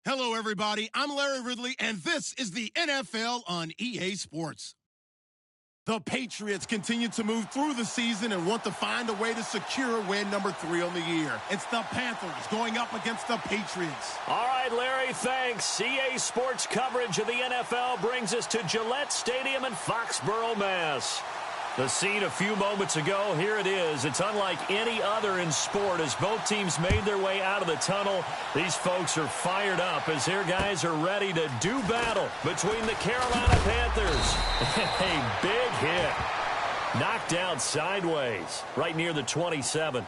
Hello, everybody. I'm Larry Ridley, and this is the NFL on EA Sports. The Patriots continue to move through the season and want to find a way to secure win number 3 on the year. It's the Panthers going up against the Patriots. All right, Larry, thanks. EA Sports coverage of the NFL brings us to Gillette Stadium in Foxborough, Mass. The scene a few moments ago, here it is. It's unlike any other in sport as both teams made their way out of the tunnel. These folks are fired up as their guys are ready to do battle between the Carolina Panthers. A big hit. Knocked down sideways right near the 27.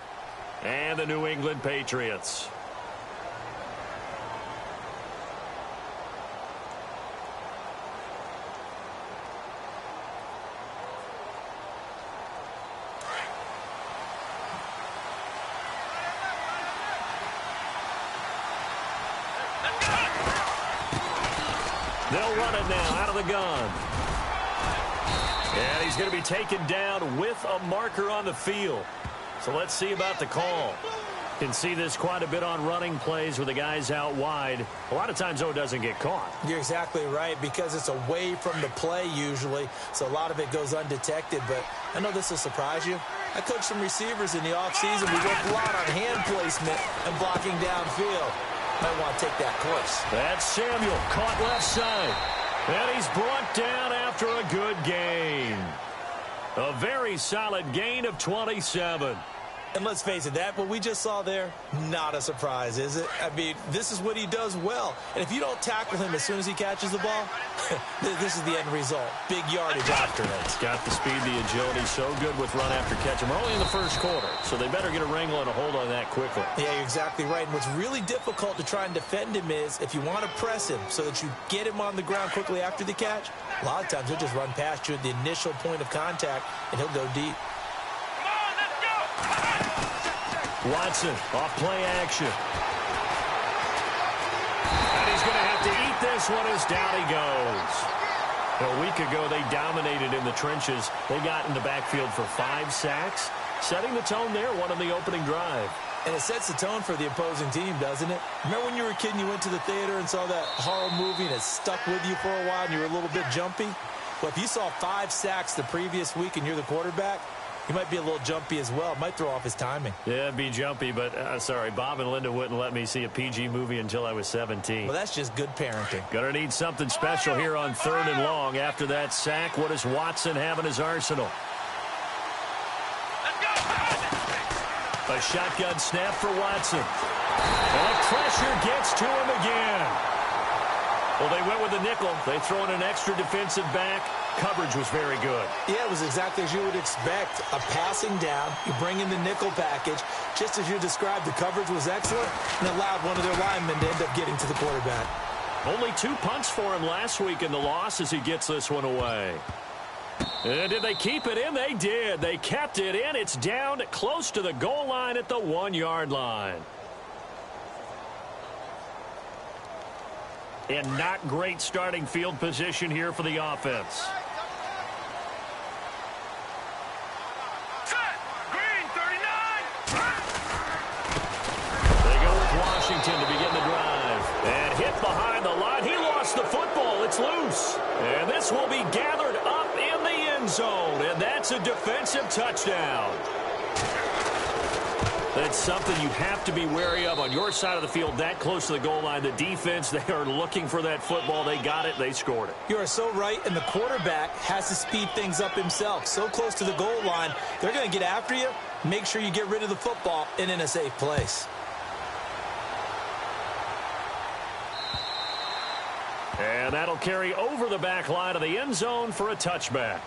And the New England Patriots. They'll run it now out of the gun. And he's going to be taken down with a marker on the field. So let's see about the call. Can see this quite a bit on running plays with the guys out wide. A lot of times, though, it doesn't get caught. You're exactly right, because it's away from the play usually, so a lot of it goes undetected. But I know this will surprise you. I coached some receivers in the offseason. We worked a lot on hand placement and blocking downfield. Might want to take that course. That's Samuel, caught left side. And he's brought down after a good gain. A very solid gain of 27. And let's face it, that what we just saw there, not a surprise, is it? I mean, this is what he does well. And if you don't tackle him as soon as he catches the ball, this is the end result. Big yardage after it. He's got the speed, the agility, so good with run after catch. And we're only in the first quarter, so they better get a wrangle and a hold on that quickly. Yeah, you're exactly right. And what's really difficult to try and defend him is if you want to press him so that you get him on the ground quickly after the catch, a lot of times he'll just run past you at the initial point of contact, and he'll go deep. Watson, off play action. And he's going to have to eat this one as down he goes. A week ago, they dominated in the trenches. They got in the backfield for 5 sacks, setting the tone there, one on the opening drive. And it sets the tone for the opposing team, doesn't it? Remember when you were a kid and you went to the theater and saw that horror movie and it stuck with you for a while and you were a little bit jumpy? Well, if you saw 5 sacks the previous week and you're the quarterback, he might be a little jumpy as well. Might throw off his timing. Yeah, be jumpy, but sorry, Bob and Linda wouldn't let me see a PG movie until I was 17. Well, that's just good parenting. Gonna need something special here on 3rd and long. After that sack, what does Watson have in his arsenal? A shotgun snap for Watson. And pressure gets to him again. Well, they went with the nickel. They throw in an extra defensive back. Coverage was very good. Yeah, it was exactly as you would expect. A passing down, you bring in the nickel package. Just as you described, the coverage was excellent and allowed one of their linemen to end up getting to the quarterback. Only 2 punts for him last week in the loss as he gets this one away. And did they keep it in? They did. They kept it in. It's down close to the goal line at the 1-yard line. And not great starting field position here for the offense. They go with Washington to begin the drive. And hit behind the line. He lost the football. It's loose. And this will be gathered up in the end zone. And that's a defensive touchdown. That's something you have to be wary of on your side of the field, that close to the goal line. The defense, they are looking for that football. They got it. They scored it. You are so right, and the quarterback has to speed things up himself. So close to the goal line, they're going to get after you. Make sure you get rid of the football and in a safe place. And that'll carry over the back line of the end zone for a touchback.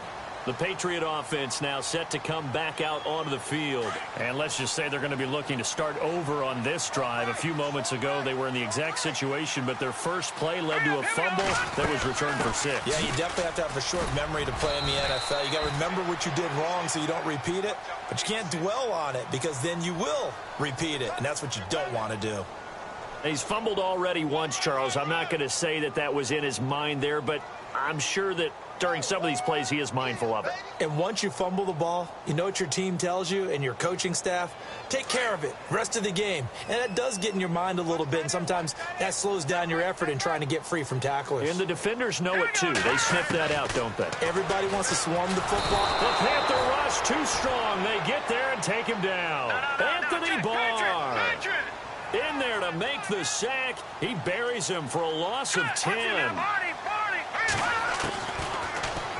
The Patriot offense now set to come back out onto the field. And let's just say they're going to be looking to start over on this drive. A few moments ago, they were in the exact situation, but their first play led to a fumble that was returned for 6. Yeah, you definitely have to have a short memory to play in the NFL. You got to remember what you did wrong so you don't repeat it, but you can't dwell on it because then you will repeat it, and that's what you don't want to do. He's fumbled already once, Charles. I'm not going to say that that was in his mind there, but I'm sure that during some of these plays, he is mindful of it. And once you fumble the ball, you know what your team tells you and your coaching staff? Take care of it. Rest of the game. And that does get in your mind a little bit, and sometimes that slows down your effort in trying to get free from tacklers. And the defenders know it, too. They sniff that out, don't they? Everybody wants to swarm the football. The Panther rush too strong. They get there and take him down. Anthony Barr in there to make the sack. He buries him for a loss of 10.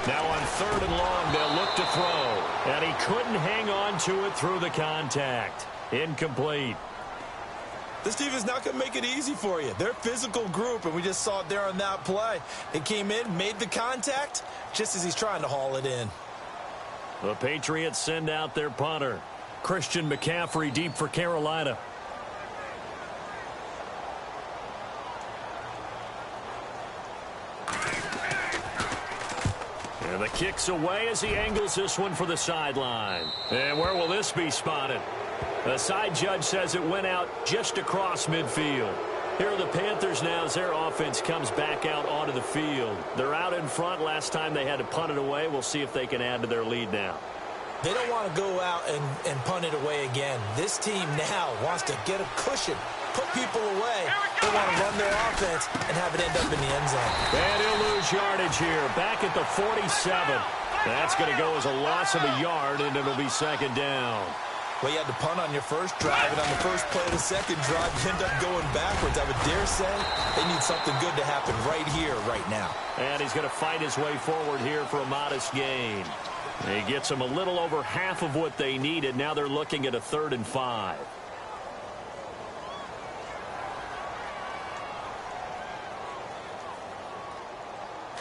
Now on 3rd and long, they'll look to throw. And he couldn't hang on to it through the contact. Incomplete. This team is not going to make it easy for you. They're a physical group, and we just saw it there on that play. They came in, made the contact, just as he's trying to haul it in. The Patriots send out their punter. Christian McCaffrey deep for Carolina. And the kick's away as he angles this one for the sideline. And where will this be spotted? The side judge says it went out just across midfield. Here are the Panthers now as their offense comes back out onto the field. They're out in front. Last time they had to punt it away. We'll see if they can add to their lead now. They don't want to go out and punt it away again. This team now wants to get a cushion, put people away. They want to run their offense and have it end up in the end zone. And he'll lose yardage here. Back at the 47. That's going to go as a loss of a yard, and it'll be 2nd down. Well, you had to punt on your first drive, and on the first play of the second drive, you end up going backwards. I would dare say they need something good to happen right here, right now. And he's going to fight his way forward here for a modest gain. He gets them a little over half of what they needed. Now they're looking at a 3rd and 5.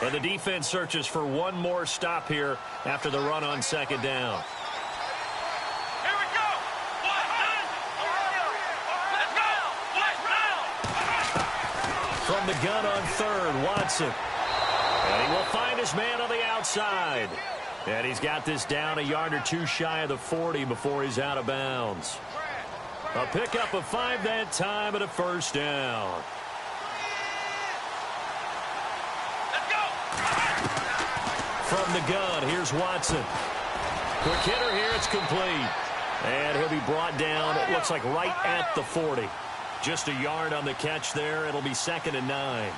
And the defense searches for one more stop here after the run on 2nd down. From the gun on 3rd, Watson. And he will find his man on the outside. And he's got this down a yard or two shy of the 40 before he's out of bounds. A pickup of 5 that time and a 1st down. From the gun, here's Watson. Quick hitter here, it's complete. And he'll be brought down, it looks like right at the 40. Just a yard on the catch there. It'll be 2nd and 9.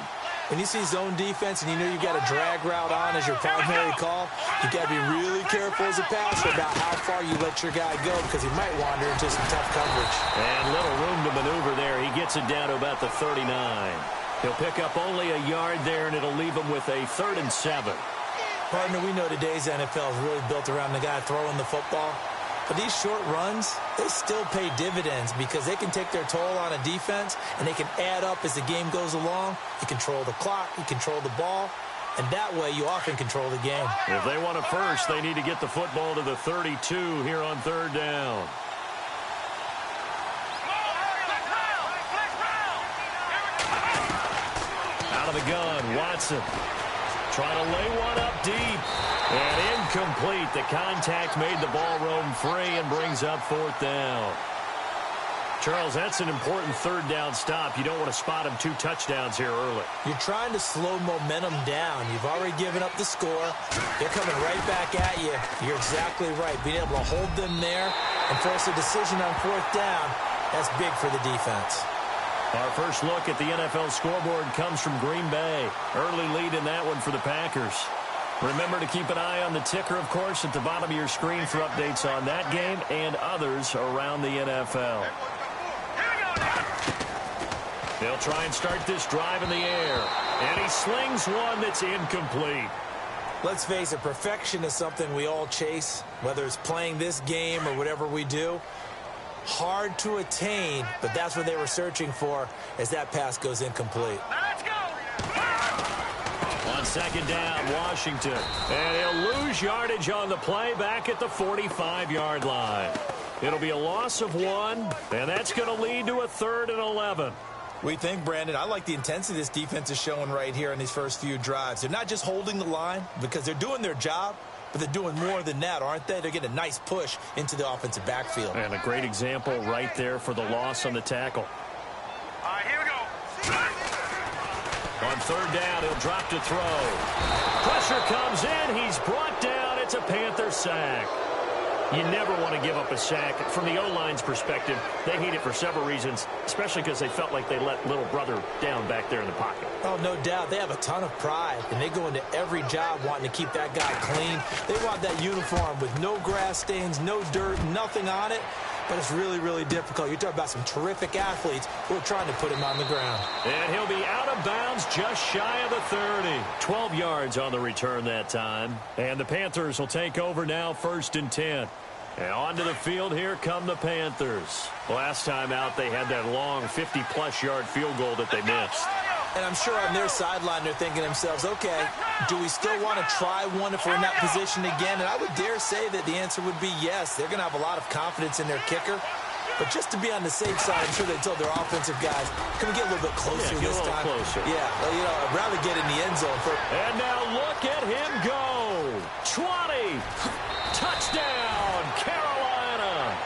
When you see zone defense and you know you've got a drag route on as your primary call, you've got to be really careful as a passer about how far you let your guy go because he might wander into some tough coverage. And little room to maneuver there. He gets it down to about the 39. He'll pick up only a yard there, and it'll leave him with a 3rd and 7. Partner, we know today's NFL is really built around the guy throwing the football. But these short runs, they still pay dividends because they can take their toll on a defense, and they can add up as the game goes along. You control the clock, you control the ball, and that way you often control the game. If they want a first, they need to get the football to the 32 here on 3rd down. Out of the gun, Watson. Trying to lay one up deep. And incomplete. The contact made the ball roam free and brings up 4th down. Charles, that's an important 3rd down stop. You don't want to spot him 2 touchdowns here early. You're trying to slow momentum down. You've already given up the score. They're coming right back at you. You're exactly right. Being able to hold them there and force a decision on 4th down, that's big for the defense. Our first look at the NFL scoreboard comes from Green Bay. Early lead in that one for the Packers. Remember to keep an eye on the ticker, of course, at the bottom of your screen for updates on that game and others around the NFL. They'll try and start this drive in the air. And he slings one that's incomplete. Let's face it, perfection is something we all chase, whether it's playing this game or whatever we do. Hard to attain, but that's what they were searching for as that pass goes incomplete. Let's go! On 2nd down, Washington. And he'll lose yardage on the play back at the 45-yard line. It'll be a loss of 1, and that's going to lead to a 3rd and 11. We think, Brandon, I like the intensity this defense is showing right here in these first few drives. They're not just holding the line because they're doing their job, but they're doing more than that, aren't they? They're getting a nice push into the offensive backfield. And a great example right there for the loss on the tackle. All right, here we go. On On third down, he'll drop to throw. Pressure comes in. He's brought down. It's a Panther sack. You never want to give up a sack. From the O-line's perspective, they hate it for several reasons, especially because they felt like they let little brother down back there in the pocket. Oh, no doubt. They have a ton of pride, and they go into every job wanting to keep that guy clean. They want that uniform with no grass stains, no dirt, nothing on it. But it's really, really difficult. You're talking about some terrific athletes who are trying to put him on the ground. And he'll be out of bounds just shy of the 30. 12 yards on the return that time. And the Panthers will take over now, 1st and 10. And onto the field, here come the Panthers. Last time out, they had that long 50-plus yard field goal that they missed. And I'm sure on their sideline, they're thinking to themselves, okay, do we still want to try one if we're in that position again? And I would dare say that the answer would be yes. They're going to have a lot of confidence in their kicker. But just to be on the safe side, I'm sure they told their offensive guys, can we get a little bit closer this time? Closer. Yeah, well, I'd rather get in the end zone. And now look at him go. 20. Touchdown, Carolina.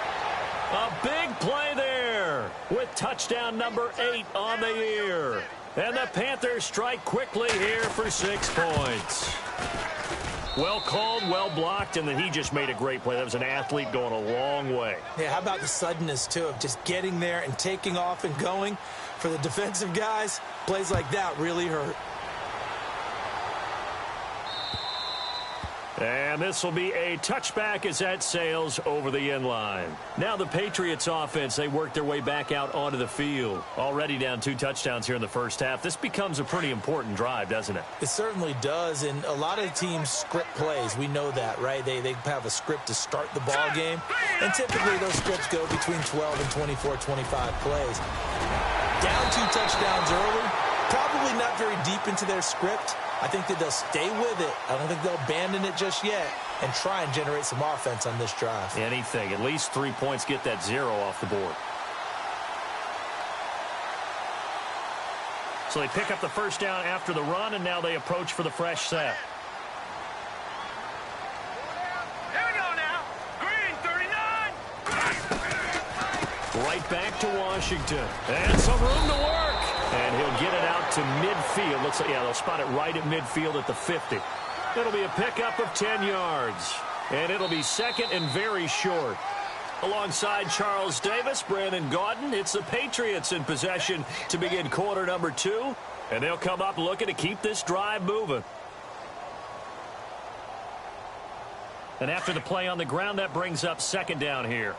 A big play there with touchdown number 8 on the year. And the Panthers strike quickly here for 6 points. Well called, well blocked, and then he just made a great play. That was an athlete going a long way. Yeah, how about the suddenness, too, of just getting there and taking off and going? For the defensive guys, plays like that really hurt. And this will be a touchback as that sails over the end line. Now the Patriots offense, they work their way back out onto the field. Already down 2 touchdowns here in the first half. This becomes a pretty important drive, doesn't it? It certainly does, and a lot of teams script plays. We know that, right? They have a script to start the ball game, and typically those scripts go between 12 and 24, 25 plays. Down 2 touchdowns early, probably not very deep into their script. I think that they'll stay with it. I don't think they'll abandon it just yet and try and generate some offense on this drive. Anything. At least 3 points, get that 0 off the board. So they pick up the first down after the run, and now they approach for the fresh set. Here we go now. Green, 39. Right back to Washington. And some room to work. And he'll get it out to midfield. Looks like, yeah, they'll spot it right at midfield at the 50. It'll be a pickup of 10 yards. And it'll be 2nd and very short. Alongside Charles Davis, Brandon Gaudin, it's the Patriots in possession to begin quarter number 2. And they'll come up looking to keep this drive moving. And after the play on the ground, that brings up 2nd down here.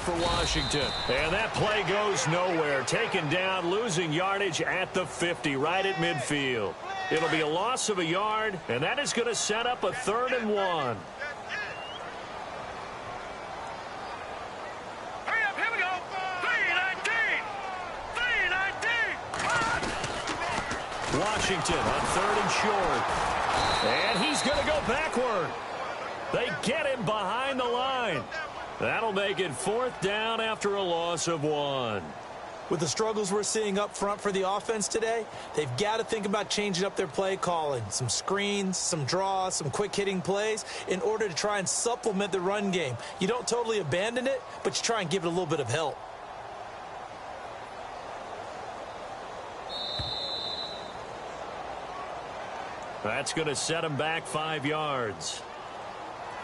For Washington. And that play goes nowhere. Taken down, losing yardage at the 50, right at midfield. It'll be a loss of a yard, and that is going to set up a 3rd and 1. Hurry up, here we go. 3-19. 3-19. Washington on 3rd and short. And he's going to go backward. They get him behind the line. That'll make it 4th down after a loss of 1. With the struggles we're seeing up front for the offense today, they've got to think about changing up their play calling. Some screens, some draws, some quick-hitting plays in order to try and supplement the run game. You don't totally abandon it, but you try and give it a little bit of help. That's going to set them back 5 yards.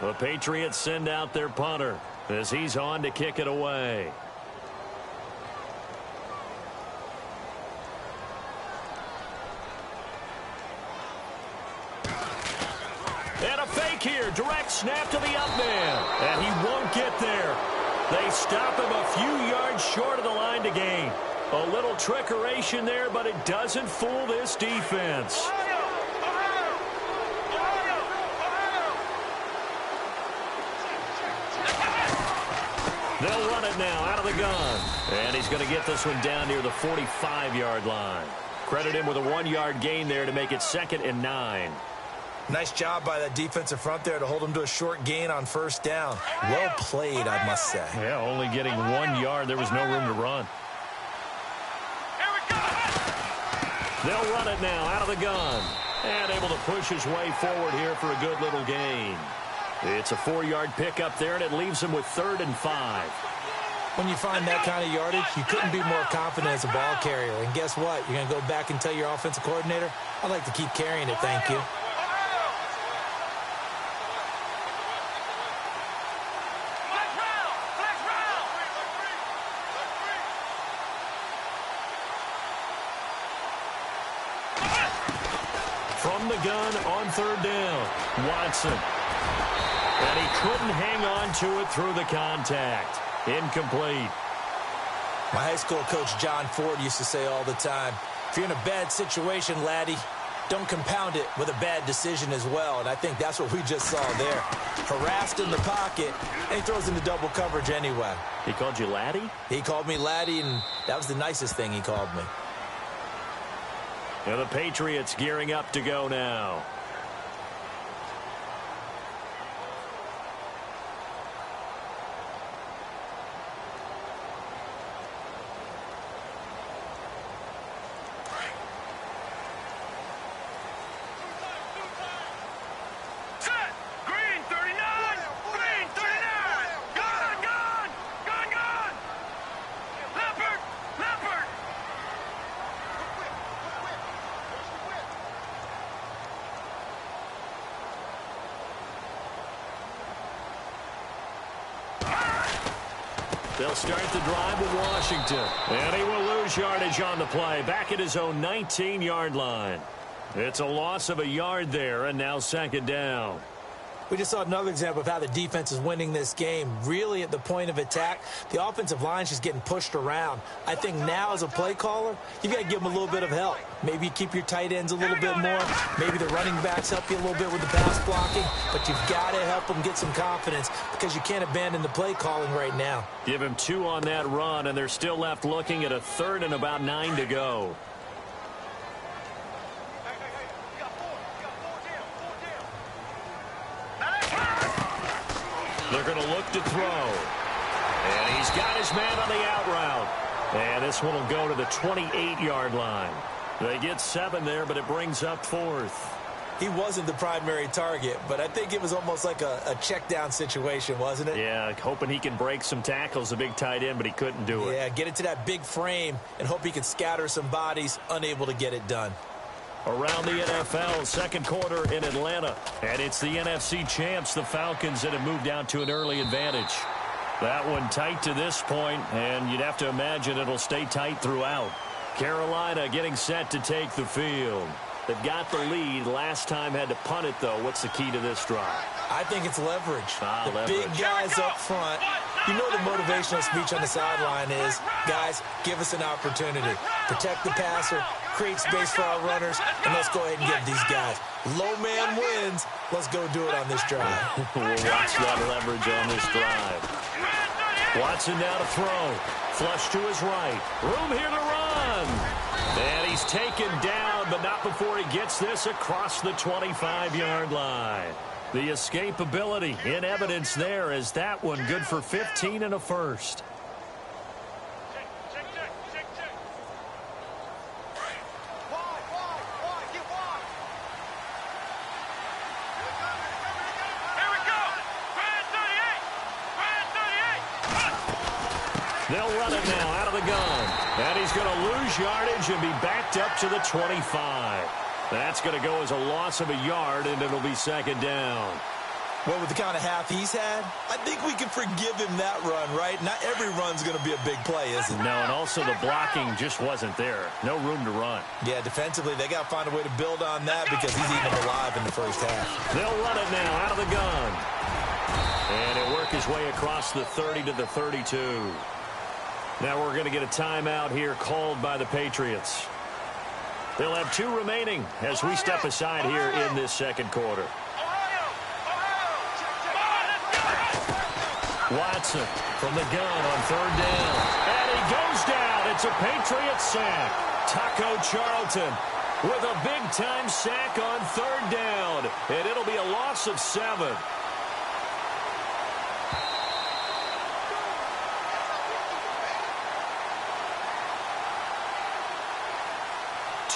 The Patriots send out their punter as he's on to kick it away. And a fake here. Direct snap to the up man. And he won't get there. They stop him a few yards short of the line to gain. A little trickeration there, but it doesn't fool this defense. They'll run it now out of the gun. And he's going to get this one down near the 45-yard line. Credit him with a 1-yard gain there to make it 2nd and 9. Nice job by that defensive front there to hold him to a short gain on 1st down. Well played, I must say. Yeah, only getting 1 yard. There was no room to run. Here we go. They'll run it now out of the gun. And able to push his way forward here for a good little gain. It's a 4-yard pickup there, and it leaves him with 3rd and 5. When you find that kind of yardage, you couldn't be more confident as a ball carrier. And guess what? You're going to go back and tell your offensive coordinator, I'd like to keep carrying it, thank you. From the gun on 3rd down, Watson. And he couldn't hang on to it through the contact. Incomplete. My high school coach, John Ford, used to say all the time, if you're in a bad situation, laddie, don't compound it with a bad decision as well. And I think that's what we just saw there. Harassed in the pocket, and he throws into double coverage anyway. He called you laddie? He called me laddie, and that was the nicest thing he called me. And the Patriots gearing up to go now. They'll start the drive with Washington. And he will lose yardage on the play. Back at his own 19-yard line. It's a loss of a yard there, and now 2nd down. We just saw another example of how the defense is winning this game. Really at the point of attack, the offensive line's just getting pushed around. I think now as a play caller, you've got to give them a little bit of help. Maybe you keep your tight ends a little bit more. Maybe the running backs help you a little bit with the pass blocking. But you've got to help them get some confidence because you can't abandon the play calling right now. Give him 2 on that run, and they're still left looking at a 3rd and about 9 to go. They're going to look to throw. And he's got his man on the out route. And this one will go to the 28-yard line. They get 7 there, but it brings up 4th. He wasn't the primary target, but I think it was almost like a check down situation, wasn't it? Yeah, hoping he can break some tackles, a big tight end, but he couldn't do it. Yeah, get into that big frame and hope he can scatter some bodies, unable to get it done. Around the NFL, 2nd quarter in Atlanta. And it's the NFC champs, the Falcons, that have moved out to an early advantage. That one tight to this point, and you'd have to imagine it'll stay tight throughout. Carolina getting set to take the field. They've got the lead. Last time had to punt it, though. What's the key to this drive? I think it's leverage. The leverage. Big guys up front. You know the motivational speech on the sideline is, guys, give us an opportunity. Protect the passer, create space for our runners, and let's go ahead and give these guys. Low man wins. Let's go do it on this drive. We'll watch that leverage on this drive. Watson now to throw. Flush to his right. Room here to run. And he's taken down, but not before he gets this across the 25-yard line. The escapability in evidence there as that one good for 15 and a first. They'll run it now out of the gun. And he's going to lose yardage and be backed up to the 25. That's going to go as a loss of a yard, and it'll be 2nd down. Well, with the kind of half he's had, I think we can forgive him that run, right? Not every run's going to be a big play, is it? No, and also the blocking just wasn't there. No room to run. Yeah, defensively, they got to find a way to build on that because he's eating them alive in the first half. They'll run it now out of the gun. And he'll work his way across the 30 to the 32. Now we're going to get a timeout here called by the Patriots. They'll have 2 remaining as we step aside here in this 2nd quarter. Watson from the gun on 3rd down. And he goes down. It's a Patriot sack. Taco Charlton with a big-time sack on 3rd down. And it'll be a loss of 7.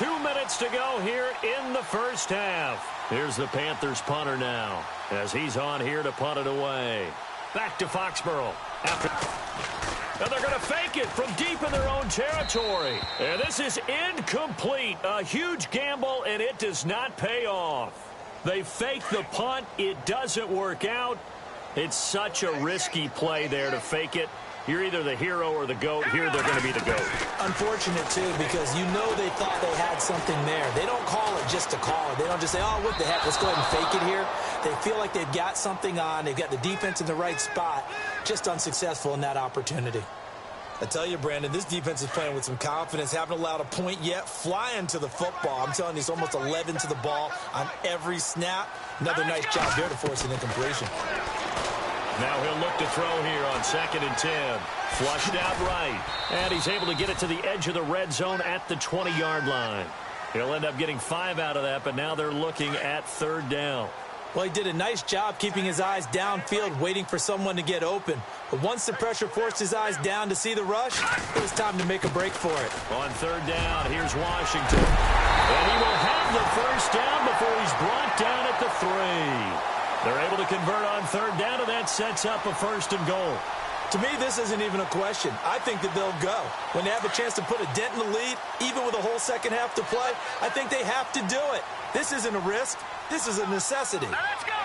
2 minutes to go here in the first half. Here's the Panthers punter now as he's on here to punt it away. Back to Foxborough. And they're going to fake it from deep in their own territory. And this is incomplete. A huge gamble, and it does not pay off. They fake the punt. It doesn't work out. It's such a risky play there to fake it. You're either the hero or the GOAT. Here they're going to be the GOAT. Unfortunate, too, because you know they thought they had something there. They don't call it just to call it. They don't just say, oh, what the heck, let's go ahead and fake it here. They feel like they've got something on. They've got the defense in the right spot. Just unsuccessful in that opportunity. I tell you, Brandon, this defense is playing with some confidence. Haven't allowed a point yet. Flying to the football. I'm telling you, it's almost 11 to the ball on every snap. Another nice job there to force an incompletion. Now he'll look to throw here on 2nd and 10. Flushed out right. And he's able to get it to the edge of the red zone at the 20-yard line. He'll end up getting 5 out of that, but now they're looking at 3rd down. Well, he did a nice job keeping his eyes downfield, waiting for someone to get open. But once the pressure forced his eyes down to see the rush, it was time to make a break for it. On 3rd down, here's Washington. And he will have the first down before he's brought down at the 3. They're able to convert on 3rd down, and that sets up a 1st and goal. To me, this isn't even a question. I think that they'll go. When they have a chance to put a dent in the lead, even with a whole second half to play, I think they have to do it. This isn't a risk. This is a necessity. Now let's go.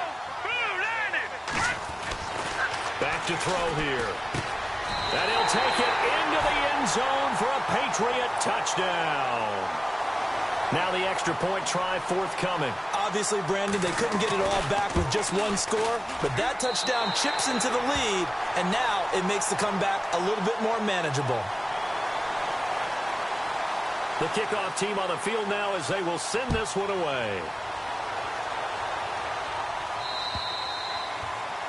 Blue line it. Back to throw here. And he'll take it into the end zone for a Patriot touchdown. Now the extra point try forthcoming. Obviously, Brandon, they couldn't get it all back with just one score, but that touchdown chips into the lead, and now it makes the comeback a little bit more manageable. The kickoff team on the field now as they will send this one away.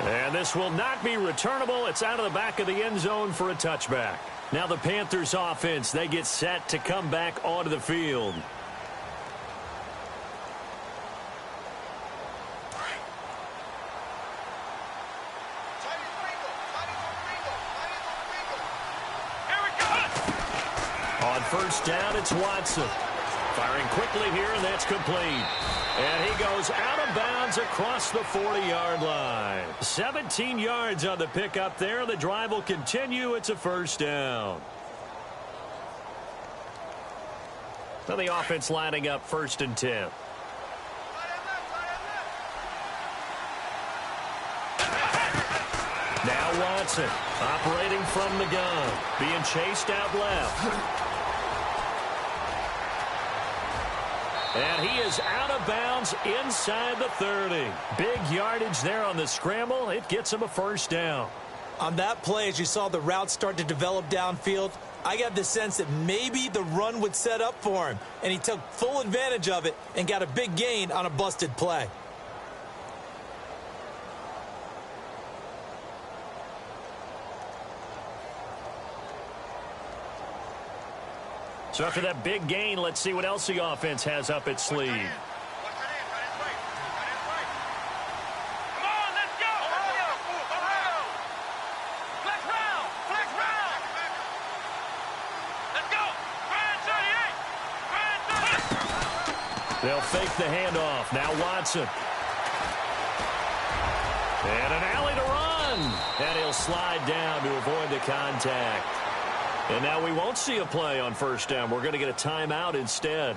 And this will not be returnable. It's out of the back of the end zone for a touchback. Now the Panthers offense, they get set to come back onto the field. On 1st down, it's Watson. Firing quickly here, and that's complete. And he goes out of bounds across the 40-yard line. 17 yards on the pickup there. The drive will continue. It's a 1st down. Now the offense lining up 1st and 10. Now Watson operating from the gun. Being chased out left. And he is out of bounds inside the 30. Big yardage there on the scramble. It gets him a 1st down. On that play, as you saw the route start to develop downfield, I got the sense that maybe the run would set up for him. And he took full advantage of it and got a big gain on a busted play. So after that big gain, let's see what else the offense has up its sleeve. Come on, let's go. Flex round. Flex round. Let's go. Grind 38. They'll fake the handoff. Now Watson. And an alley to run. And he'll slide down to avoid the contact. And now we won't see a play on 1st down. We're going to get a timeout instead,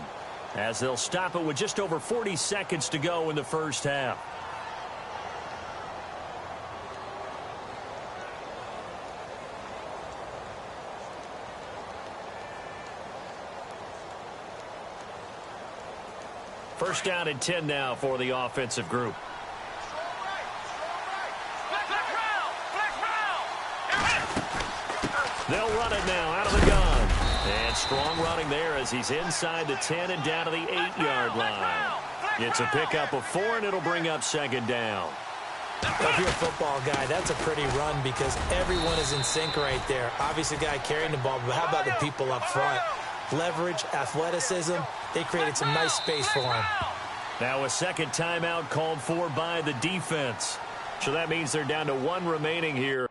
as they'll stop it with just over 40 seconds to go in the 1st half. First down and 10 now for the offensive group. They'll run it now out of the gun. And strong running there as he's inside the 10 and down to the 8-yard line. It's a pickup of 4, and it'll bring up 2nd down. Well, if you're a football guy, that's a pretty run because everyone is in sync right there. Obviously, the guy carrying the ball, but how about the people up front? Leverage, athleticism, they created some nice space for him. Now a 2nd timeout called for by the defense. So that means they're down to 1 remaining here.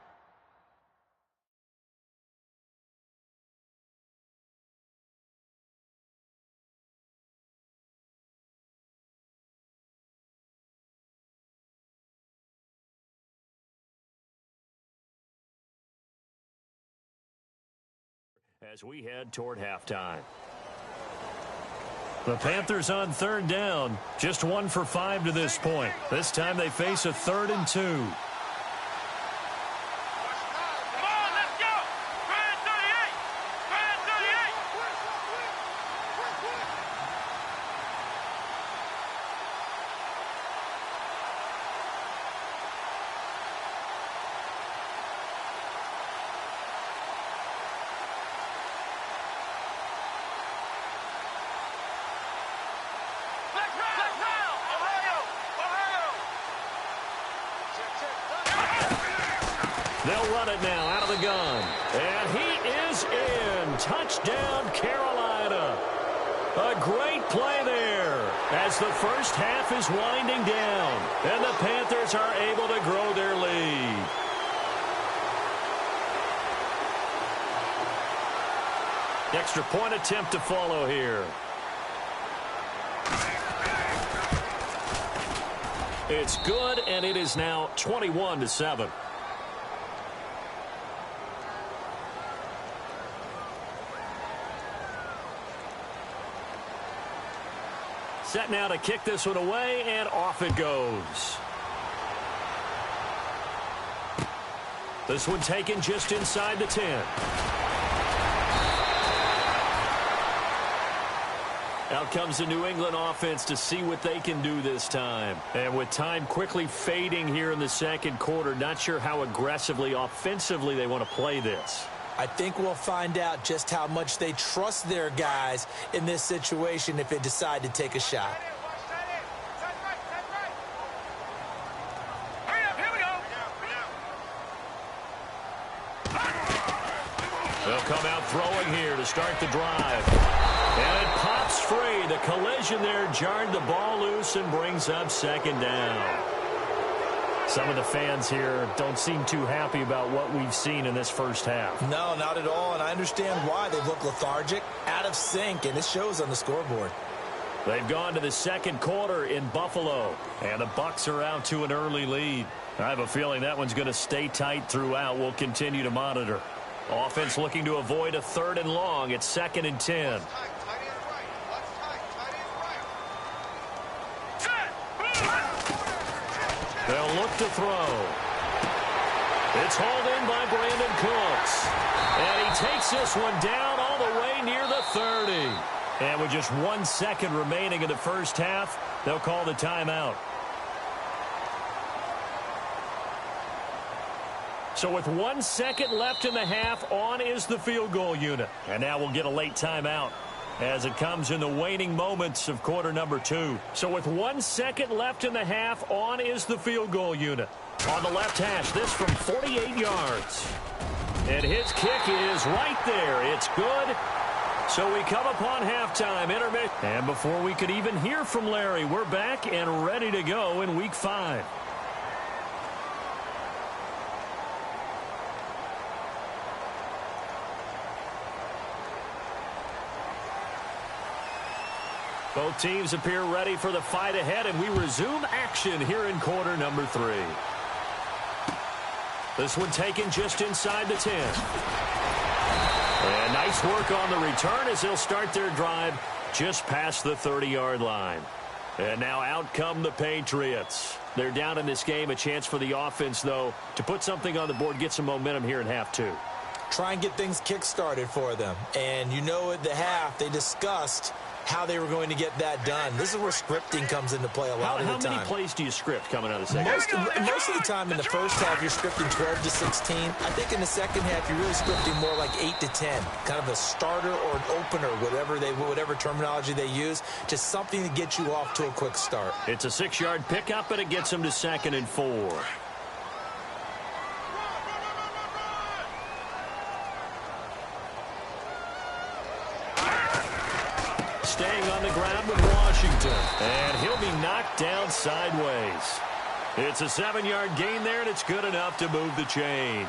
as we head toward halftime. The Panthers on third down, just 1 for 5 to this point. This time they face a 3rd and 2. Come on, let's go! Try it 38! Try it 38! Flex round! Ohio! They'll run it now out of the gun. And he is in. Touchdown, Carolina. A great play there as the first half is winding down. And the Panthers are able to grow their lead. Extra point attempt to follow here. It's good, and it is now 21-7. Set now to kick this one away, and off it goes. This one taken just inside the 10. Out comes the New England offense to see what they can do this time. And with time quickly fading here in the second quarter, not sure how aggressively, offensively they want to play this. I think we'll find out just how much they trust their guys in this situation if they decide to take a shot. Hurry up, here we go! They'll come out throwing here to start the drive. And it pops free. The collision there jarred the ball loose and brings up second down. Some of the fans here don't seem too happy about what we've seen in this first half. No, not at all, and I understand why. They look lethargic, out of sync, and it shows on the scoreboard. They've gone to the second quarter in Buffalo, and the Bucs are out to an early lead. I have a feeling that one's going to stay tight throughout. We'll continue to monitor. Offense looking to avoid a 3rd and long. It's 2nd and 10. They'll look to throw. It's hauled in by Brandon Cooks. And he takes this one down all the way near the 30. And with just 1 second remaining in the first half, they'll call the timeout. So with 1 second left in the half, on is the field goal unit. And now we'll get a late timeout as it comes in the waning moments of quarter number 2. So with 1 second left in the half, on is the field goal unit. On the left hash, this from 48 yards. And his kick is right there. It's good. So we come upon halftime intermission. And before we could even hear from Larry, we're back and ready to go in Week 5. Both teams appear ready for the fight ahead, and we resume action here in quarter number 3. This one taken just inside the 10. And nice work on the return as they'll start their drive just past the 30-yard line. And now out come the Patriots. They're down in this game. A chance for the offense, though, to put something on the board, get some momentum here in half 2. Try and get things kick-started for them. And you know at the half, they discussed how they were going to get that done. This is where scripting comes into play a lot of the time. How many plays do you script coming out of the second? Most of the time in the first half, you're scripting 12 to 16. I think in the second half, you're really scripting more like 8 to 10. Kind of a starter or an opener, whatever terminology they use. Just something to get you off to a quick start. It's a 6-yard pickup, and it gets them to 2nd and 4. Staying on the ground with Washington. And he'll be knocked down sideways. It's a 7-yard gain there, and it's good enough to move the chains.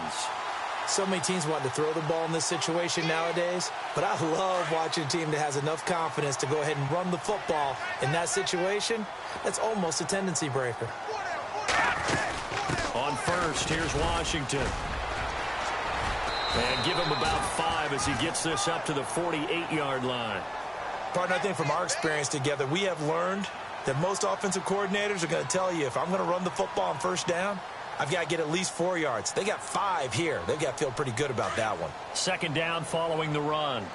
So many teams want to throw the ball in this situation nowadays, but I love watching a team that has enough confidence to go ahead and run the football in that situation. That's almost a tendency breaker. On first, here's Washington. And give him about 5 as he gets this up to the 48-yard line. Partner, I think from our experience together, we have learned that most offensive coordinators are going to tell you, if I'm going to run the football on first down, I've got to get at least 4 yards. They got 5 here. They've got to feel pretty good about that one. Second down following the run.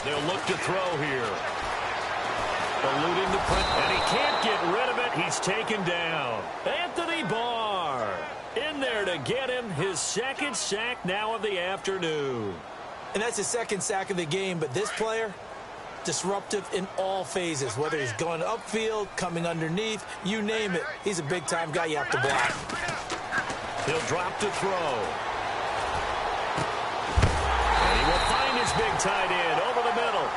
They'll look to throw here. Eluding the print, and he can't get rid of it. He's taken down. Anthony Barr in there to get him his second sack now of the afternoon. And that's his second sack of the game, but this player, disruptive in all phases, whether he's going upfield, coming underneath, you name it. He's a big-time guy you have to block. He'll drop to throw. And he will find his big tight end over the middle.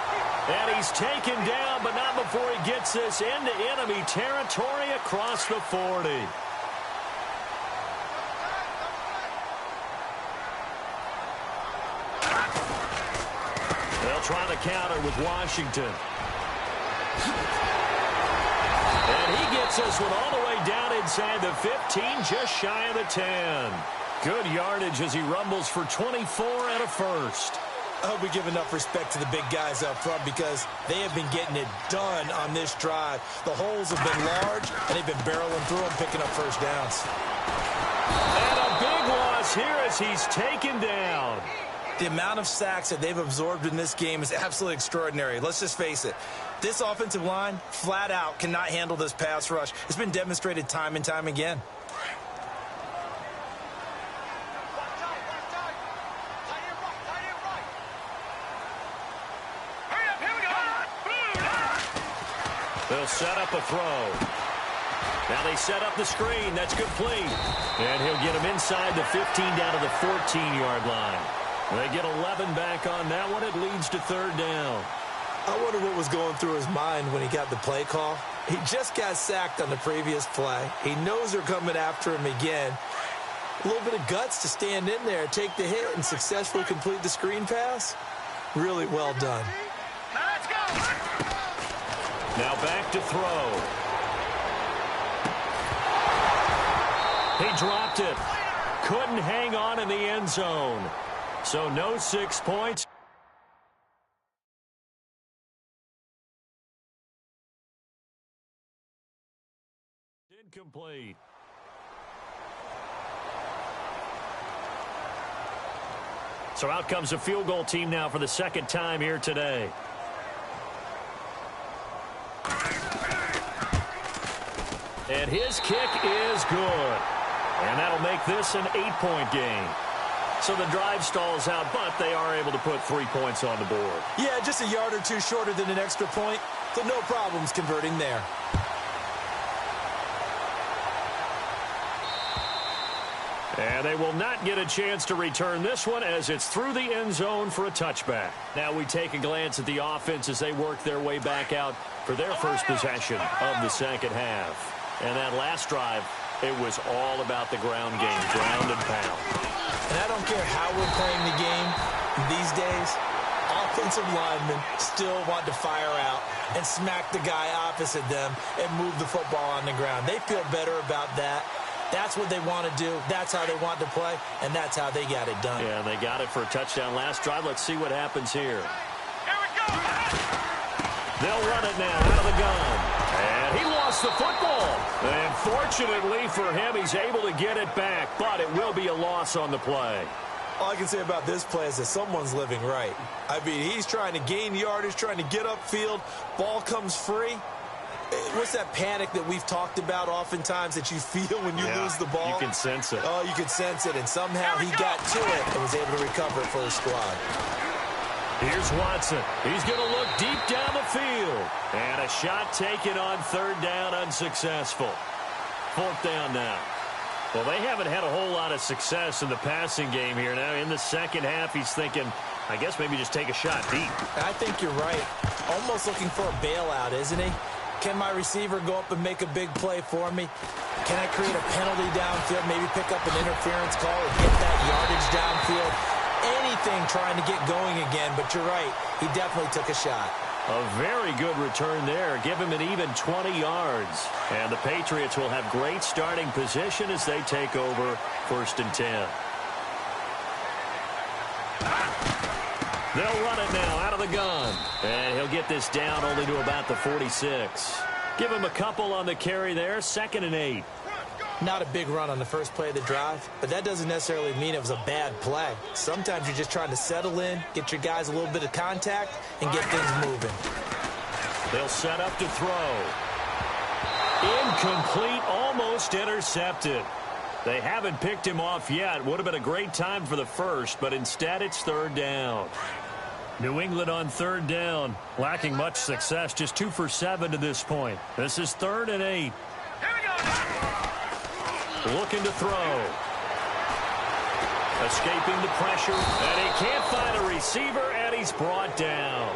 And he's taken down, but not before he gets this into enemy territory across the 40. They'll try the counter with Washington. And he gets this one all the way down inside the 15, just shy of the 10. Good yardage as he rumbles for 24 and a first. I hope we give enough respect to the big guys up front because they have been getting it done on this drive. The holes have been large, and they've been barreling through them, picking up first downs. And a big loss here as he's taken down. The amount of sacks that they've absorbed in this game is absolutely extraordinary. Let's just face it. This offensive line, flat out, cannot handle this pass rush. It's been demonstrated time and time again. They'll set up a throw. Now they set up the screen. That's complete. And he'll get him inside the 15 down to the 14-yard line. They get 11 back on that one. It leads to third down. I wonder what was going through his mind when he got the play call. He just got sacked on the previous play. He knows they're coming after him again. A little bit of guts to stand in there, take the hit, and successfully complete the screen pass. Really well done. Let's go. Now back to throw. He dropped it. Couldn't hang on in the end zone. So no 6 points. Incomplete. So out comes a field goal team now for the second time here today. And his kick is good. And that'll make this an 8-point game. So the drive stalls out, but they are able to put 3 points on the board. Yeah, just a yard or two shorter than an extra point, so no problems converting there. And they will not get a chance to return this one as it's through the end zone for a touchback. Now we take a glance at the offense as they work their way back out for their first possession of the second half. And that last drive, it was all about the ground game, ground and pound. And I don't care how we're playing the game these days, offensive linemen still want to fire out and smack the guy opposite them and move the football on the ground. They feel better about that. That's what they want to do. That's how they want to play, and that's how they got it done. Yeah, they got it for a touchdown last drive. Let's see what happens here. Here we go. They'll run it now out of the gun. And he lost the football. And fortunately for him, he's able to get it back, but it will be a loss on the play. All I can say about this play is that someone's living right. I mean, he's trying to gain yardage, trying to get upfield. Ball comes free. What's that panic that we've talked about oftentimes that you feel when you lose the ball? You can sense it. Oh, you can sense it, and somehow he got to it and was able to recover it for his squad. Here's Watson. He's going to look deep down the field. And a shot taken on third down, unsuccessful. Fourth down now. Well, they haven't had a whole lot of success in the passing game here. Now, in the second half, he's thinking, I guess maybe just take a shot deep. I think you're right. Almost looking for a bailout, isn't he? Can my receiver go up and make a big play for me? Can I create a penalty downfield, maybe pick up an interference call or get that yardage downfield? everything trying to get going again, but you're right. He definitely took a shot. A very good return there. Give him an even 20 yards. And the Patriots will have great starting position as they take over 1st and 10. They'll run it now out of the gun. And he'll get this down only to about the 46. Give him a couple on the carry there. 2nd and 8. Not a big run on the first play of the drive, but that doesn't necessarily mean it was a bad play. Sometimes you're just trying to settle in, get your guys a little bit of contact, and get things moving. They'll set up to throw. Incomplete, almost intercepted. They haven't picked him off yet. Would have been a great time for the first, but instead it's 3rd down. New England on 3rd down, lacking much success, just 2 for 7 to this point. This is 3rd and 8. Looking to throw. Escaping the pressure, and he can't find a receiver, and he's brought down.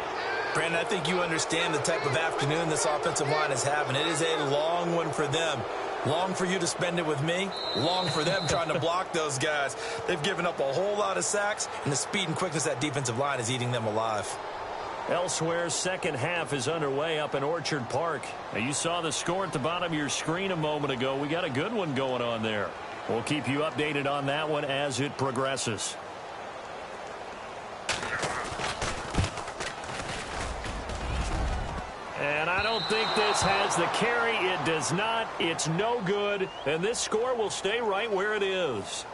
Brandon, I think you understand the type of afternoon this offensive line is having. It is a long one for them. Long for you to spend it with me. Long for them trying to block those guys. They've given up a whole lot of sacks, and the speed and quickness of that defensive line is eating them alive. Elsewhere, second half is underway up in Orchard Park. Now, you saw the score at the bottom of your screen a moment ago. We got a good one going on there. We'll keep you updated on that one as it progresses. And I don't think this has the carry. It does not. It's no good. And this score will stay right where it is.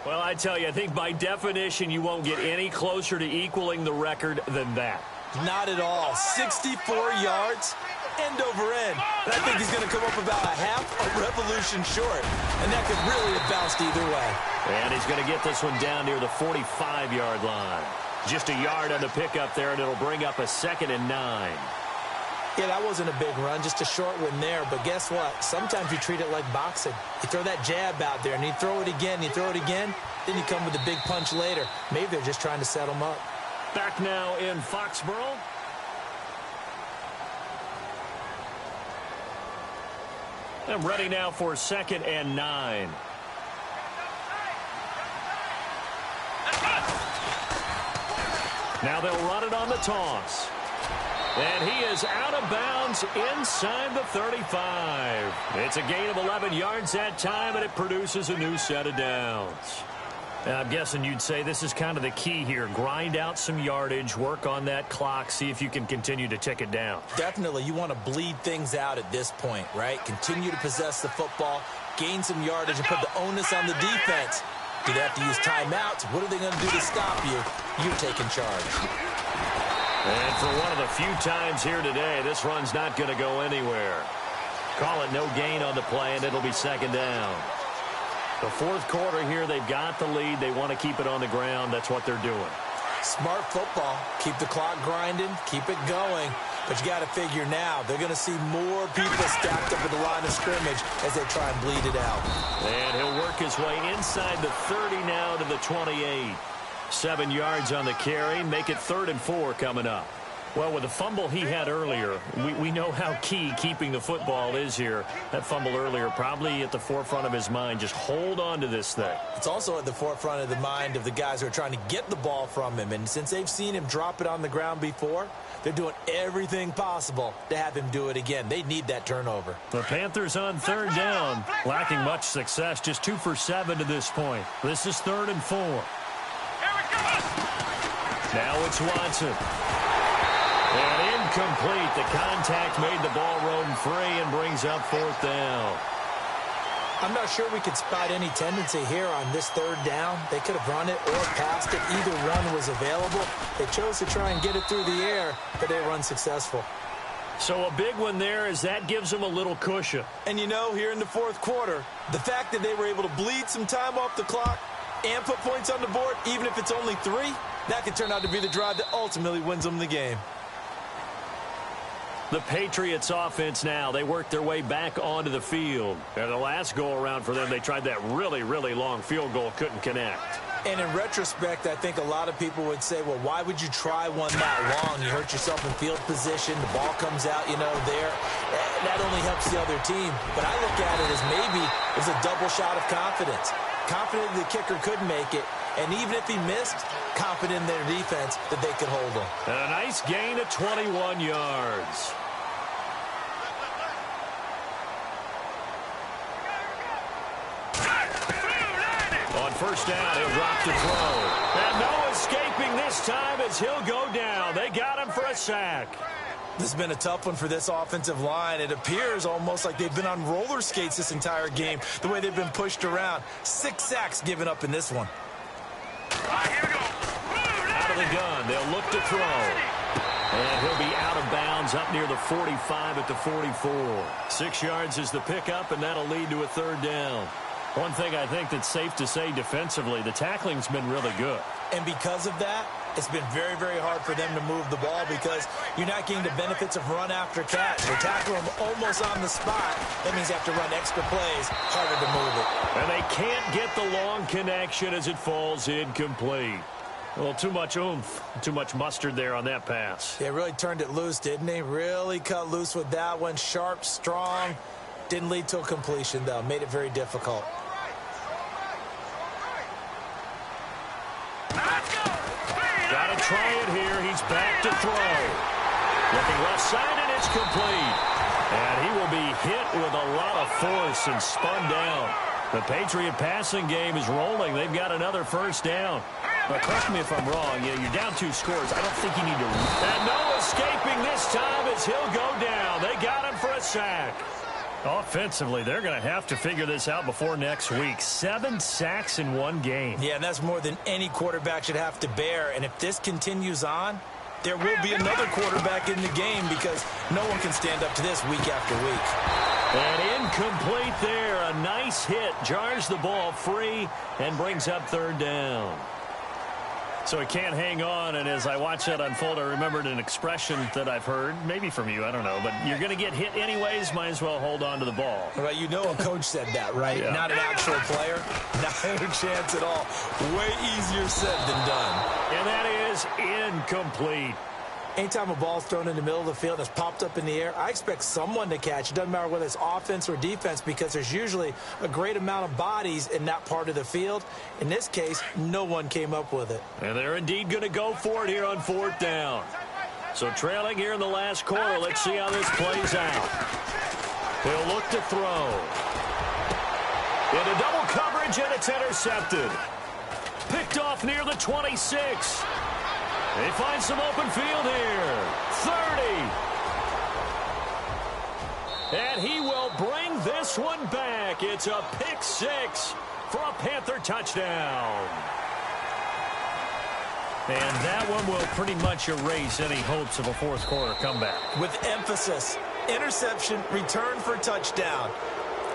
Well, I tell you, I think by definition you won't get any closer to equaling the record than that. Not at all. 64 yards, end over end. And I think he's going to come up about a half a revolution short. And that could really have bounced either way. And he's going to get this one down near the 45-yard line. Just a yard on the pickup there, and it'll bring up a 2nd and 9. Yeah, that wasn't a big run, just a short one there. But guess what? Sometimes you treat it like boxing. You throw that jab out there, and you throw it again, you throw it again, then you come with a big punch later. Maybe they're just trying to set them up. Back now in Foxborough. I'm ready now for 2nd and 9. Now they'll run it on the toss. And he is out of bounds inside the 35. It's a gain of 11 yards that time, and it produces a new set of downs. And I'm guessing you'd say this is kind of the key here. Grind out some yardage, work on that clock, see if you can continue to tick it down. Definitely. You want to bleed things out at this point, right? Continue to possess the football, gain some yardage, and put the onus on the defense. Do they have to use timeouts? What are they going to do to stop you? You're taking charge. And for one of the few times here today, this run's not going to go anywhere. Call it no gain on the play, and it'll be 2nd down. The 4th quarter here, they've got the lead. They want to keep it on the ground. That's what they're doing. Smart football. Keep the clock grinding. Keep it going. But you got to figure now, they're going to see more people stacked up at the line of scrimmage as they try and bleed it out. And he'll work his way inside the 30 now to the 28. 7 yards on the carry. Make it 3rd and 4 coming up. Well, with the fumble he had earlier, we know how key keeping the football is here. That fumble earlier probably at the forefront of his mind. Just hold on to this thing. It's also at the forefront of the mind of the guys who are trying to get the ball from him. And since they've seen him drop it on the ground before, they're doing everything possible to have him do it again. They need that turnover. The Panthers on 3rd down, lacking much success, just 2 for 7 to this point. This is 3rd and 4. Now it's Watson. And incomplete. The contact made the ball roam free and brings up 4th down. I'm not sure we could spot any tendency here on this 3rd down. They could have run it or passed it. Either one was available. They chose to try and get it through the air, but they were unsuccessful. So a big one there as that gives them a little cushion. And you know, here in the 4th quarter, the fact that they were able to bleed some time off the clock and put points on the board, even if it's only 3, that could turn out to be the drive that ultimately wins them the game. The Patriots offense now, they work their way back onto the field. And the last go-around for them, they tried that really, really long field goal, couldn't connect. And in retrospect, I think a lot of people would say, well, why would you try one that long? You hurt yourself in field position. The ball comes out, you know, there. That only helps the other team. But I look at it as maybe it was a double shot of confidence. Confident the kicker could make it, And even if he missed, confident in their defense that they could hold him. And a nice gain of 21 yards. On first down, he'll drop to throw. And no escaping this time as he'll go down. They got him for a sack. This has been a tough one for this offensive line. It appears almost like they've been on roller skates this entire game, the way they've been pushed around. 6 sacks given up in this one. Out of the gun, they'll look to throw. And he'll be out of bounds up near the 45 at the 44. 6 yards is the pickup, and that'll lead to a third down. One thing I think that's safe to say defensively, the tackling's been really good. And because of that, it's been very, very hard for them to move the ball because you're not getting the benefits of run after catch. They tackle them almost on the spot. That means you have to run extra plays, harder to move it. And they can't get the long connection as it falls incomplete. Well, too much oomph, too much mustard there on that pass. They really turned it loose, didn't they? Really cut loose with that one. Sharp, strong. Didn't lead to a completion, though. Made it very difficult. Got to try it here. He's back to throw. Looking left side, and it's complete. And he will be hit with a lot of force and spun down. The Patriot passing game is rolling. They've got another first down. But correct me if I'm wrong. You're down 2 scores. I don't think you need to. And no escaping this time as he'll go down. They got him for a sack. Offensively, they're going to have to figure this out before next week. 7 sacks in one game. Yeah, and that's more than any quarterback should have to bear. And if this continues on, there will be another quarterback in the game because no one can stand up to this week after week. And incomplete there. A nice hit. Jars the ball free and brings up third down. So he can't hang on, and as I watch that unfold, I remembered an expression that I've heard, maybe from you, I don't know, but you're going to get hit anyways, might as well hold on to the ball. Well, you know a coach said that, right? Yeah. Not an actual player. Not a chance at all. Way easier said than done. And that is incomplete. Anytime a ball's thrown in the middle of the field that's popped up in the air, I expect someone to catch. It doesn't matter whether it's offense or defense because there's usually a great amount of bodies in that part of the field. In this case, no one came up with it. And they're indeed going to go for it here on fourth down. So trailing here in the last quarter, let's see how this plays out. He'll look to throw. Into double coverage, and it's intercepted. Picked off near the 26. They find some open field here. 30. And he will bring this one back. It's a pick 6 for a Panther touchdown. And that one will pretty much erase any hopes of a fourth quarter comeback. With emphasis, interception, return for touchdown.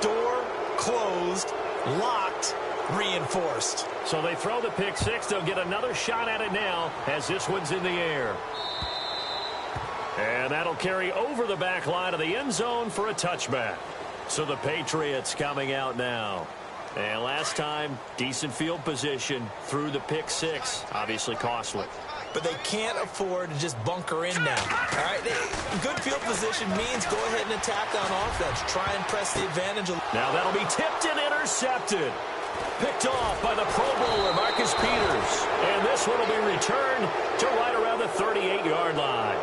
Door closed, locked, reinforced. So they throw the pick 6. They'll get another shot at it now as this one's in the air. And that'll carry over the back line of the end zone for a touchback. So the Patriots coming out now. And last time, decent field position through the pick 6. Obviously costly. But they can't afford to just bunker in now. All right, good field position means go ahead and attack on offense. Try and press the advantage. Now that'll be tipped and intercepted. Picked off by the Pro Bowler, Marcus Peters. And this one will be returned to right around the 38-yard line.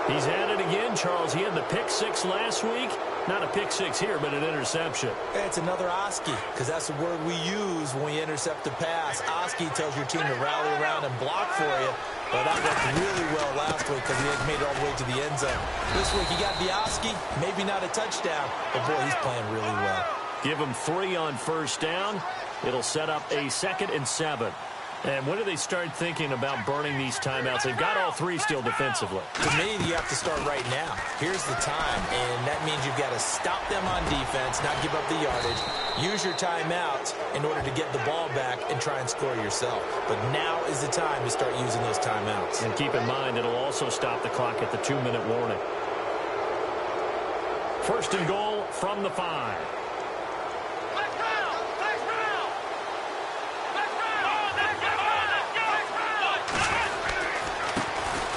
He's at it again, Charles. He had the pick 6 last week. Not a pick 6 here, but an interception. It's another Oski, because that's the word we use when we intercept a pass. Oski tells your team to rally around and block for you. But that worked really well last week because he had made it all the way to the end zone. This week he got the Oski, maybe not a touchdown, but boy, he's playing really well. Give him 3 on first down. It'll set up a 2nd and 7. And when do they start thinking about burning these timeouts? They've got all 3 still defensively. To me, you have to start right now. Here's the time, and that means you've got to stop them on defense, not give up the yardage. Use your timeouts in order to get the ball back and try and score yourself. But now is the time to start using those timeouts. And keep in mind, it'll also stop the clock at the 2-minute warning. 1st and goal from the 5.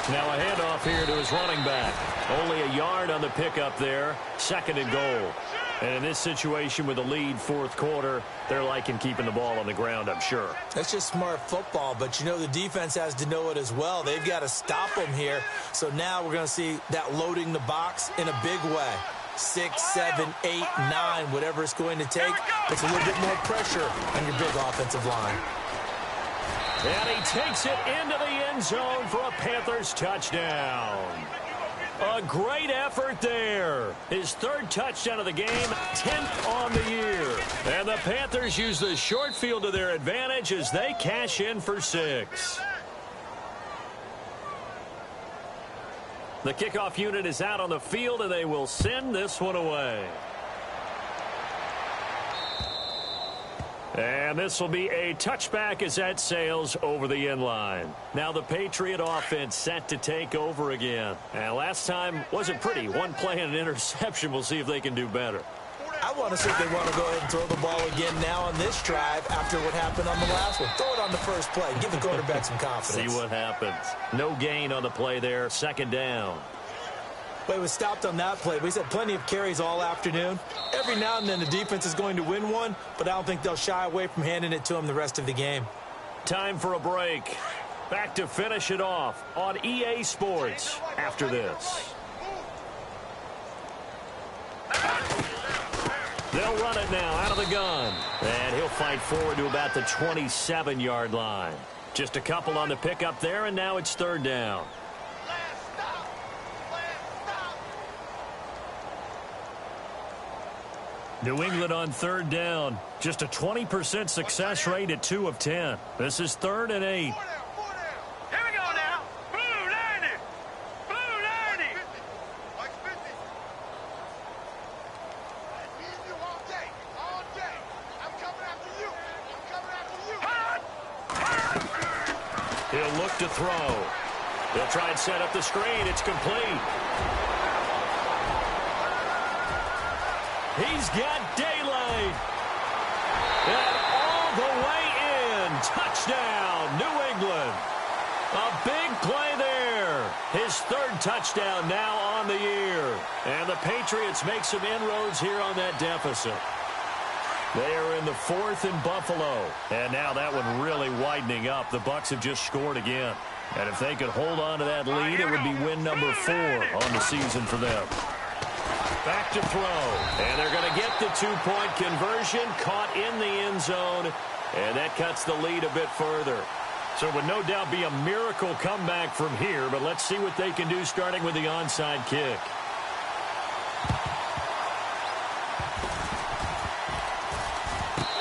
Now a handoff here to his running back. Only a yard on the pickup there. 2nd and goal. And in this situation with a lead fourth quarter, they're liking keeping the ball on the ground, I'm sure. That's just smart football, but, you know, the defense has to know it as well. They've got to stop them here. So now we're going to see that loading the box in a big way. 6, 7, 8, 9, whatever it's going to take. Puts a little bit more pressure on your big offensive line. And he takes it into the end zone for a Panthers touchdown. A great effort there. His third touchdown of the game, 10th on the year. And the Panthers use the short field to their advantage as they cash in for 6. The kickoff unit is out on the field, and they will send this one away. And this will be a touchback as that sails over the end line. Now the Patriot offense set to take over again. And last time wasn't pretty. One play and an interception. We'll see if they can do better. I want to see if they want to go ahead and throw the ball again now on this drive after what happened on the last one. Throw it on the first play. Give the quarterback some confidence. See what happens. No gain on the play there. Second down. Well, it was stopped on that play. We had plenty of carries all afternoon. Every now and then the defense is going to win one, but I don't think they'll shy away from handing it to them the rest of the game. Time for a break. Back to finish it off on EA Sports after this. They'll run it now out of the gun. And he'll fight forward to about the 27-yard line. Just a couple on the pickup there, and now it's third down. New England on third down. Just a 20% success rate at 2 of 10. This is 3rd and 8. Here we go now. Blue 90. Blue 90. Like 50. Me and you all day. All day. I'm coming after you. I'm coming after you. He'll look to throw. They'll try and set up the screen. It's complete. He's got daylight. And all the way in. Touchdown, New England. A big play there. His third touchdown now on the year. And the Patriots make some inroads here on that deficit. They are in the 4th in Buffalo. And now that one really widening up. The Bucs have just scored again. And if they could hold on to that lead, it would be win number 4 on the season for them. Back to throw. And they're going to get the 2-point conversion. Caught in the end zone. And that cuts the lead a bit further. So it would no doubt be a miracle comeback from here. But let's see what they can do starting with the onside kick.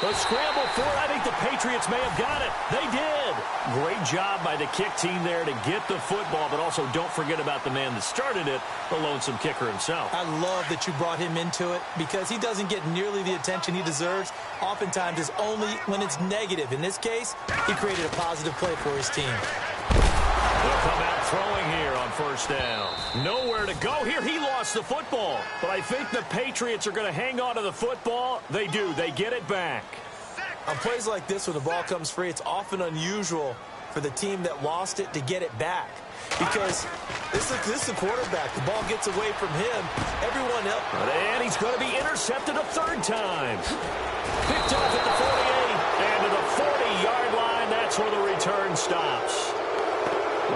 A scramble for it. I think the Patriots may have got it. They did. Great job by the kick team there to get the football, but also don't forget about the man that started it, the lonesome kicker himself. I love that you brought him into it because he doesn't get nearly the attention he deserves. Oftentimes it's only when it's negative. In this case, he created a positive play for his team. They'll come out throwing here on first down. Nowhere to go here. He lost the football. But I think the Patriots are going to hang on to the football. They do. They get it back. On plays like this, when the ball comes free, it's often unusual for the team that lost it to get it back. Because this is the quarterback. The ball gets away from him. Everyone else. And he's going to be intercepted a third time. Picked off at the 48. And to the 40-yard line, that's where the return stops.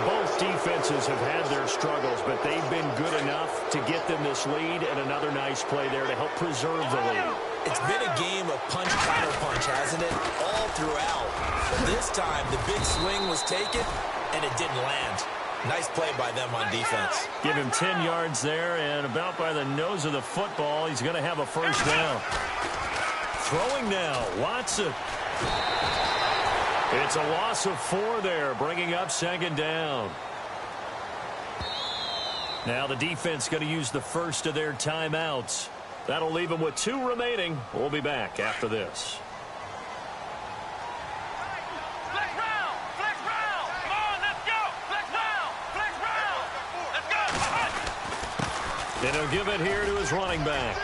Both defenses have had their struggles, but they've been good enough to get them this lead, and another nice play there to help preserve the lead. It's been a game of punch-counter-punch, hasn't it? All throughout. This time, the big swing was taken, and it didn't land. Nice play by them on defense. Give him 10 yards there, and about by the nose of the football, he's going to have a first down. Throwing now, Watson. It's a loss of 4 there, bringing up second down. Now the defense going to use the first of their timeouts. That'll leave them with 2 remaining. We'll be back after this. Flex round. Flex round. Come on, let's go. Flex round. Flex round. Let's go. And he'll give it here to his running back.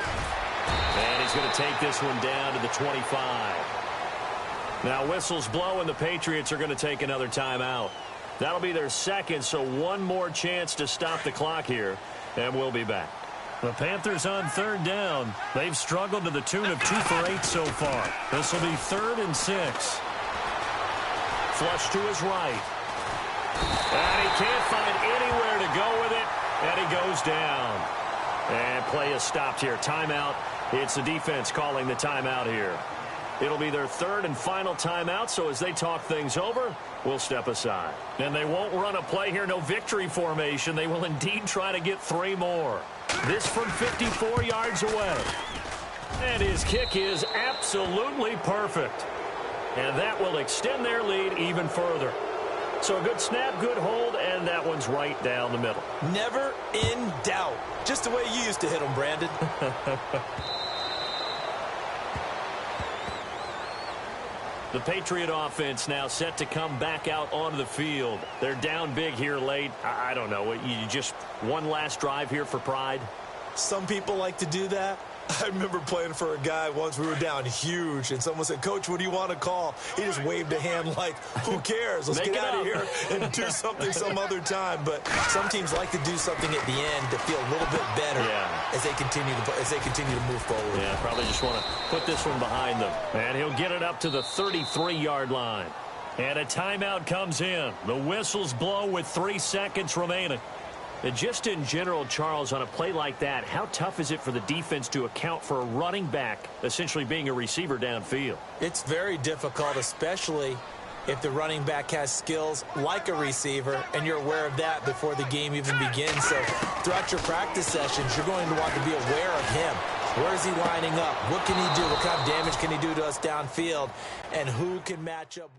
And he's going to take this one down to the 25. Now whistles blow, and the Patriots are going to take another timeout. That'll be their second, so one more chance to stop the clock here, and we'll be back. The Panthers on third down. They've struggled to the tune of 2 for 8 so far. This will be 3rd and 6. Flush to his right. And he can't find anywhere to go with it. And he goes down. And play is stopped here. Timeout. It's the defense calling the timeout here. It'll be their 3rd and final timeout, so as they talk things over, we'll step aside. And they won't run a play here, no victory formation. They will indeed try to get 3 more. This from 54 yards away. And his kick is absolutely perfect. And that will extend their lead even further. So a good snap, good hold, and that one's right down the middle. Never in doubt. Just the way you used to hit them, Brandon. The Patriot offense now set to come back out onto the field. They're down big here late. I don't know. You just one last drive here for pride? Some people like to do that. I remember playing for a guy once. We were down huge, and someone said, "Coach, what do you want to call?" He just waved a hand like, who cares? Let's get out of here and do something some other time. But some teams like to do something at the end to feel a little bit better as they continue to move forward. Yeah, probably just want to put this one behind them. And he'll get it up to the 33-yard line. And a timeout comes in. The whistles blow with 3 seconds remaining. And just in general, Charles, on a play like that, how tough is it for the defense to account for a running back essentially being a receiver downfield? It's very difficult, especially if the running back has skills like a receiver, and you're aware of that before the game even begins. So throughout your practice sessions, you're going to want to be aware of him. Where is he lining up? What can he do? What kind of damage can he do to us downfield? And who can match up?